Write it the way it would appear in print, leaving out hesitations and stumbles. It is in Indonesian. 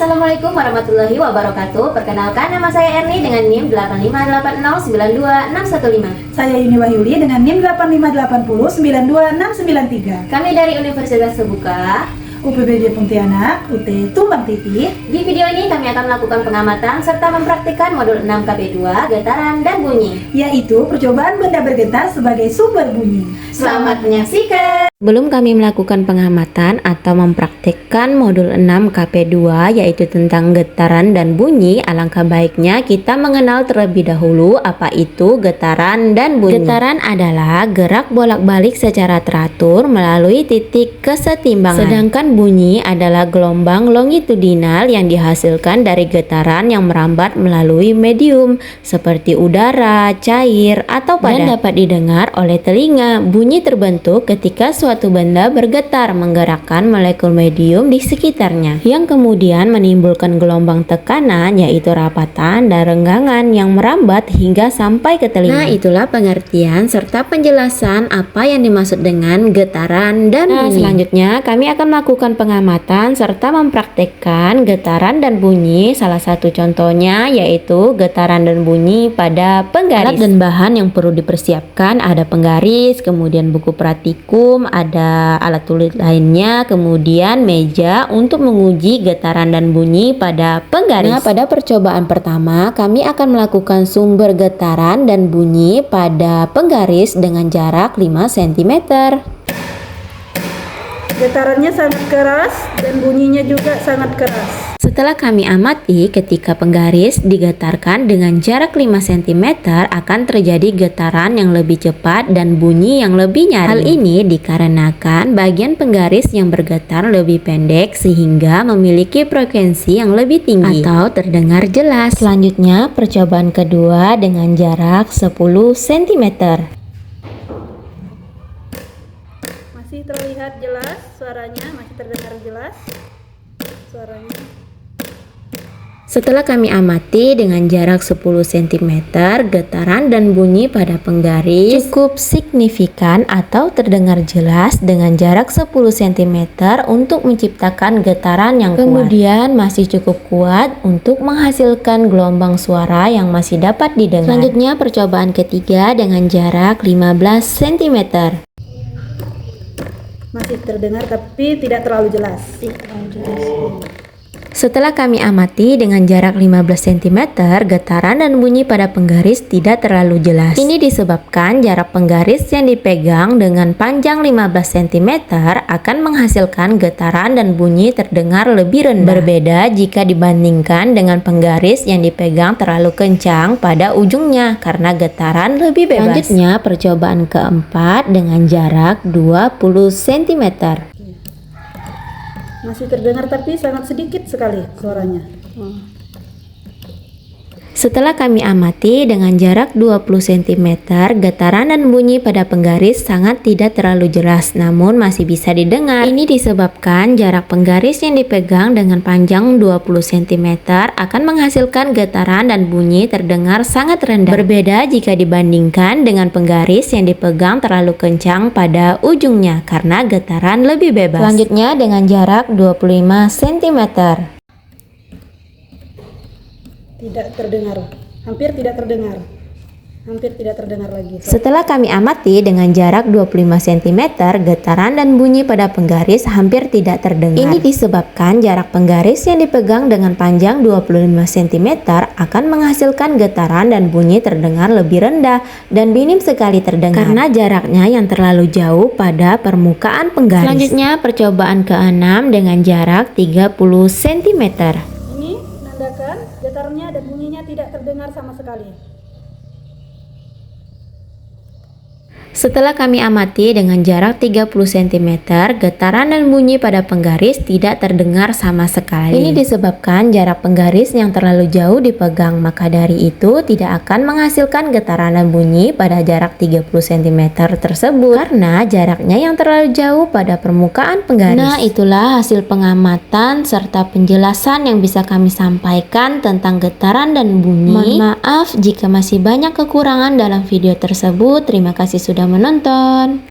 Assalamualaikum warahmatullahi wabarakatuh. Perkenalkan, nama saya Erni dengan NIM 858092615. Saya Yuni Wahyuli dengan NIM 85880929693. Kami dari Universitas Terbuka UPBJ Pontianak, UT Tumbang TV. Di video ini kami akan melakukan pengamatan serta mempraktikkan modul 6 KP2 getaran dan bunyi, Yaitu percobaan benda bergetar sebagai sumber bunyi. Selamat menyaksikan. Sebelum kami melakukan pengamatan atau mempraktikkan modul 6 KP2 yaitu tentang getaran dan bunyi, alangkah baiknya kita mengenal terlebih dahulu apa itu getaran dan bunyi. Getaran adalah gerak bolak-balik secara teratur melalui titik kesetimbangan. Sedangkan bunyi adalah gelombang longitudinal yang dihasilkan dari getaran yang merambat melalui medium seperti udara, cair, atau padat dan dapat didengar oleh telinga. Bunyi terbentuk ketika suatu benda bergetar menggerakkan molekul medium di sekitarnya, yang kemudian menimbulkan gelombang tekanan yaitu rapatan dan renggangan yang merambat hingga sampai ke telinga. Nah, itulah pengertian serta penjelasan apa yang dimaksud dengan getaran dan bunyi. Selanjutnya kami akan melakukan pengamatan serta mempraktekkan getaran dan bunyi. Salah satu contohnya yaitu getaran dan bunyi pada penggaris. Alat dan bahan yang perlu dipersiapkan ada penggaris, kemudian buku praktikum, ada alat tulis lainnya, kemudian meja untuk menguji getaran dan bunyi pada penggaris. Nah, pada percobaan pertama kami akan melakukan sumber getaran dan bunyi pada penggaris dengan jarak 5 cm. Getarannya sangat keras dan bunyinya juga sangat keras. Setelah kami amati, ketika penggaris digetarkan dengan jarak 5 cm akan terjadi getaran yang lebih cepat dan bunyi yang lebih nyaring. Hal ini dikarenakan bagian penggaris yang bergetar lebih pendek sehingga memiliki frekuensi yang lebih tinggi atau terdengar jelas. Selanjutnya, percobaan kedua dengan jarak 10 cm. Masih terlihat jelas suaranya, masih terdengar jelas suaranya. Setelah kami amati dengan jarak 10 cm, getaran dan bunyi pada penggaris cukup signifikan atau terdengar jelas dengan jarak 10 cm untuk menciptakan getaran yang kuat. Kemudian masih cukup kuat untuk menghasilkan gelombang suara yang masih dapat didengar. Selanjutnya percobaan ketiga dengan jarak 15 cm. Masih terdengar tapi tidak terlalu jelas. Setelah kami amati dengan jarak 15 cm, getaran dan bunyi pada penggaris tidak terlalu jelas. Ini disebabkan jarak penggaris yang dipegang dengan panjang 15 cm akan menghasilkan getaran dan bunyi terdengar lebih rendah. Berbeda jika dibandingkan dengan penggaris yang dipegang terlalu kencang pada ujungnya karena getaran lebih bebas. Selanjutnya percobaan keempat dengan jarak 20 cm. Masih terdengar tapi sangat sedikit sekali suaranya. Setelah kami amati dengan jarak 20 cm, getaran dan bunyi pada penggaris sangat tidak terlalu jelas namun masih bisa didengar. Ini disebabkan jarak penggaris yang dipegang dengan panjang 20 cm akan menghasilkan getaran dan bunyi terdengar sangat rendah. Berbeda jika dibandingkan dengan penggaris yang dipegang terlalu kencang pada ujungnya karena getaran lebih bebas. Selanjutnya dengan jarak 25 cm. Tidak terdengar, hampir tidak terdengar lagi. Setelah kami amati dengan jarak 25 cm, getaran dan bunyi pada penggaris hampir tidak terdengar. Ini disebabkan jarak penggaris yang dipegang dengan panjang 25 cm akan menghasilkan getaran dan bunyi terdengar lebih rendah dan minim sekali terdengar karena jaraknya yang terlalu jauh pada permukaan penggaris. Selanjutnya percobaan ke-6 dengan jarak 30 cm. Ini menandakan getarannya dan bunyinya tidak terdengar sama sekali. Setelah kami amati dengan jarak 30 cm, getaran dan bunyi pada penggaris tidak terdengar sama sekali. Ini disebabkan jarak penggaris yang terlalu jauh dipegang, maka dari itu tidak akan menghasilkan getaran dan bunyi pada jarak 30 cm tersebut karena jaraknya yang terlalu jauh pada permukaan penggaris. Nah, itulah hasil pengamatan serta penjelasan yang bisa kami sampaikan tentang getaran dan bunyi. Mohon maaf jika masih banyak kekurangan dalam video tersebut. Terima kasih sudah menonton.